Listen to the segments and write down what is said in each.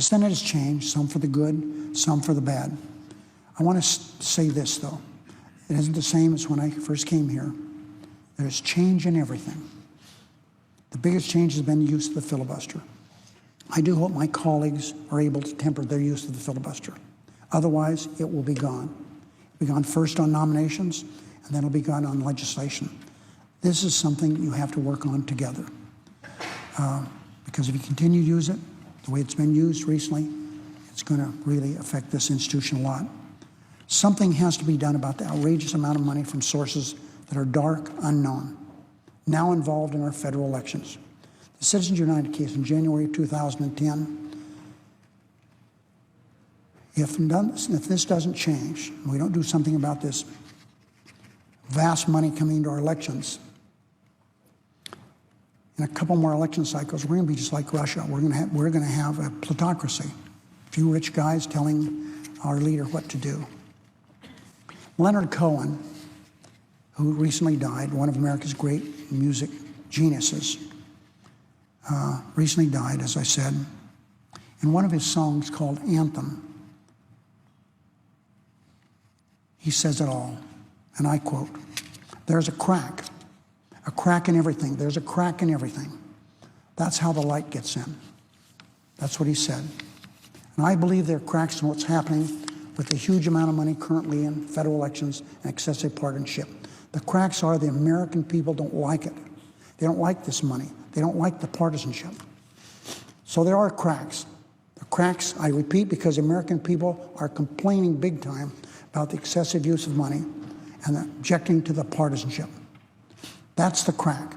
The Senate has changed, some for the good, some for the bad. I want to say this, though. It isn't the same as when I first came here. There's change in everything. The biggest change has been the use of the filibuster. I do hope my colleagues are able to temper their use of the filibuster. Otherwise, it will be gone. It'll be gone first on nominations, and then it'll be gone on legislation. This is something you have to work on together. Because if you continue to use it the way it's been used recently, it's going to really affect this institution a lot. Something has to be done about the outrageous amount of money from sources that are dark, unknown, now involved in our federal elections. The Citizens United case in January of 2010, if this doesn't change, we don't do something about this vast money coming into our elections, in a couple more election cycles, we're going to be just like Russia. We're going to have a plutocracy, a few rich guys telling our leader what to do. Leonard Cohen, who recently died, one of America's great music geniuses, recently died, as I said. In one of his songs called Anthem, he says it all, and I quote, "There's a crack in everything. There's a crack in everything. That's how the light gets in." That's what he said. And I believe there are cracks in what's happening with the huge amount of money currently in federal elections and excessive partisanship. The cracks are the American people don't like it. They don't like this money. They don't like the partisanship. So there are cracks. The cracks, I repeat, because American people are complaining big time about the excessive use of money and objecting to the partisanship. That's the crack.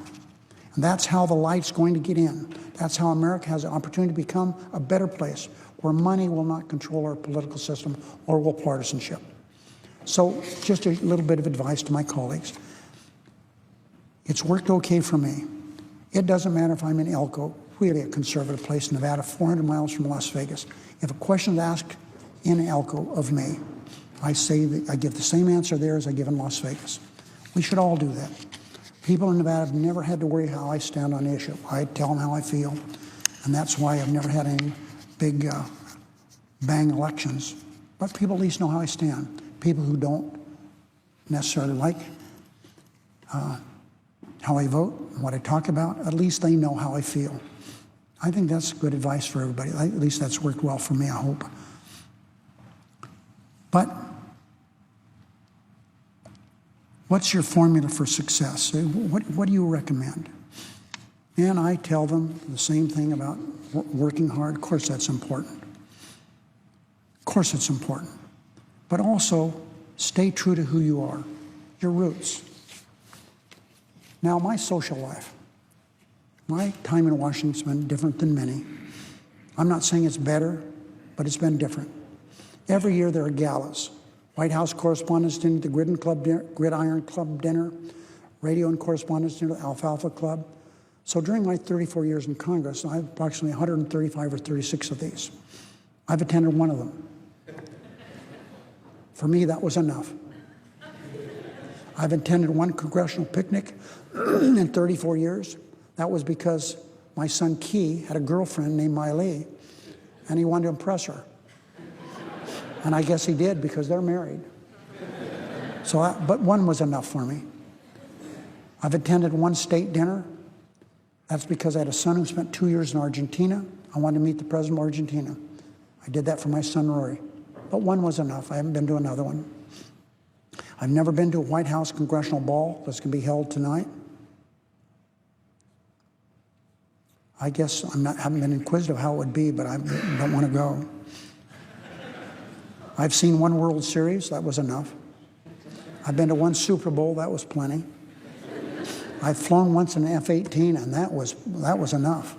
And that's how the light's going to get in. That's how America has an opportunity to become a better place where money will not control our political system or will partisanship. So just a little bit of advice to my colleagues. It's worked okay for me. It doesn't matter if I'm in Elko, really a conservative place in Nevada, 400 miles from Las Vegas. If a question is asked in Elko of me, I say that I give the same answer there as I give in Las Vegas. We should all do that. People in Nevada have never had to worry how I stand on the issue. I tell them how I feel, and that's why I've never had any big bang elections. But people at least know how I stand. People who don't necessarily like how I vote and what I talk about, at least they know how I feel. I think that's good advice for everybody. At least that's worked well for me, I hope. But what's your formula for success? What do you recommend? And I tell them the same thing about working hard. Of course that's important. Of course it's important. But also, stay true to who you are, your roots. Now, my social life, my time in Washington's been different than many. I'm not saying it's better, but it's been different. Every year there are galas. White House Correspondents' Dinner, the Gridiron Club Dinner, Radio and Correspondents' Dinner, Alfalfa Club. So during my 34 years in Congress, I have approximately 135 or 36 of these. I've attended one of them. For me, that was enough. I've attended one congressional picnic in 34 years. That was because my son Key had a girlfriend named Miley, and he wanted to impress her. And I guess he did, because they're married. But one was enough for me. I've attended one state dinner. That's because I had a son who spent 2 years in Argentina. I wanted to meet the president of Argentina. I did that for my son Rory. But one was enough. I haven't been to another one. I've never been to a White House congressional ball that's going to be held tonight. I guess haven't been inquisitive how it would be, but I don't want to go. I've seen one World Series. That was enough. I've been to one Super Bowl. That was plenty. I've flown once in an F-18, and that was enough.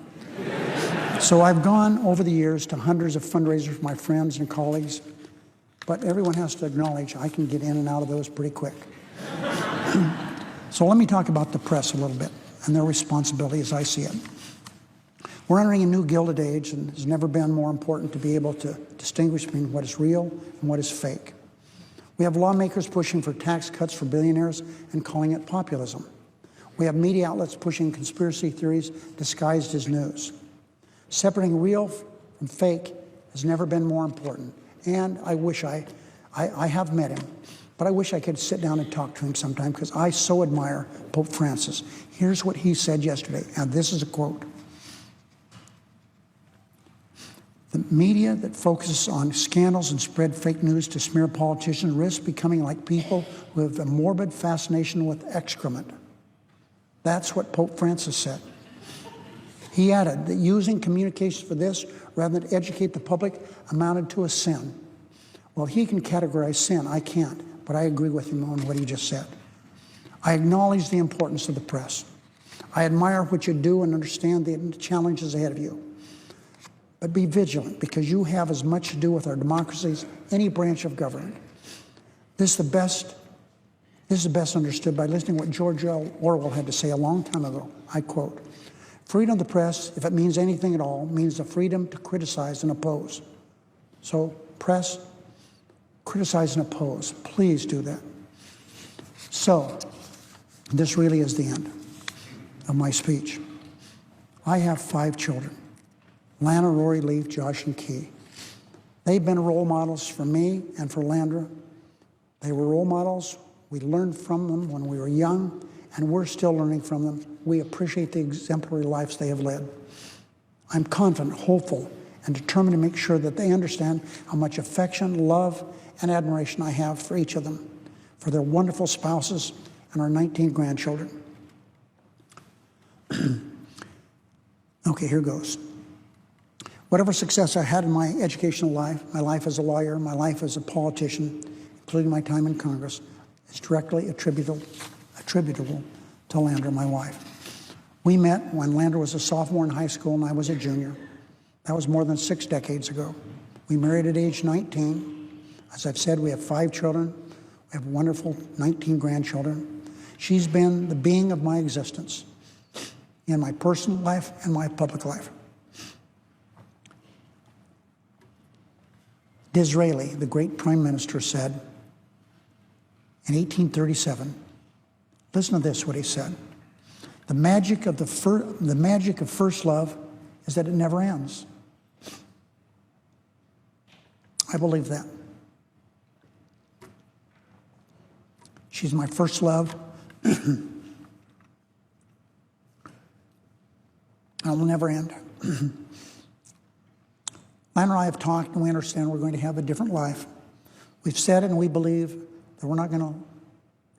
So I've gone over the years to hundreds of fundraisers for my friends and colleagues, but everyone has to acknowledge I can get in and out of those pretty quick. So let me talk about the press a little bit and their responsibility as I see it. We're entering a new Gilded Age, and it's never been more important to be able to distinguish between what is real and what is fake. We have lawmakers pushing for tax cuts for billionaires and calling it populism. We have media outlets pushing conspiracy theories disguised as news. Separating real from fake has never been more important. And I wish I have met him, but I wish I could sit down and talk to him sometime because I so admire Pope Francis. Here's what he said yesterday, and this is a quote. The media that focuses on scandals and spread fake news to smear politicians risks becoming like people who have a morbid fascination with excrement. That's what Pope Francis said. He added that using communications for this rather than educate the public amounted to a sin. Well, he can categorize sin. I can't, but I agree with him on what he just said. I acknowledge the importance of the press. I admire what you do and understand the challenges ahead of you. But be vigilant, because you have as much to do with our democracy as any branch of government. This is best understood by listening to what George Orwell had to say a long time ago. I quote, "Freedom of the press, if it means anything at all, means the freedom to criticize and oppose." So, press, criticize and oppose. Please do that. So, this really is the end of my speech. I have 5 children. Lana, Rory, Leaf, Josh, and Key. They've been role models for me and for Landra. They were role models. We learned from them when we were young, and we're still learning from them. We appreciate the exemplary lives they have led. I'm confident, hopeful, and determined to make sure that they understand how much affection, love, and admiration I have for each of them, for their wonderful spouses, and our 19 grandchildren. Okay, here goes. Whatever success I had in my educational life, my life as a lawyer, my life as a politician, including my time in Congress, is directly attributable to Landra, my wife. We met when Landra was a sophomore in high school and I was a junior. That was more than 6 decades ago. We married at age 19. As I've said, we have 5 children. We have wonderful 19 grandchildren. She's been the being of my existence in my personal life and my public life. Disraeli, the great prime minister, said in 1837, listen to this, what he said, the magic of first love is that it never ends. I believe that. She's my first love. It will never end. Lana and I have talked, and we understand we're going to have a different life. We've said it, and we believe that we're not going to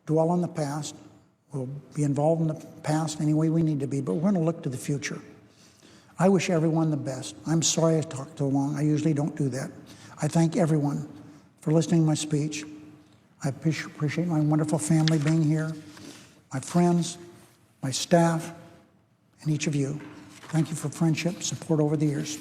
dwell on the past. We'll be involved in the past any way we need to be, but we're going to look to the future. I wish everyone the best. I'm sorry I talked too long. I usually don't do that. I thank everyone for listening to my speech. I appreciate my wonderful family being here, my friends, my staff, and each of you. Thank you for friendship, support over the years.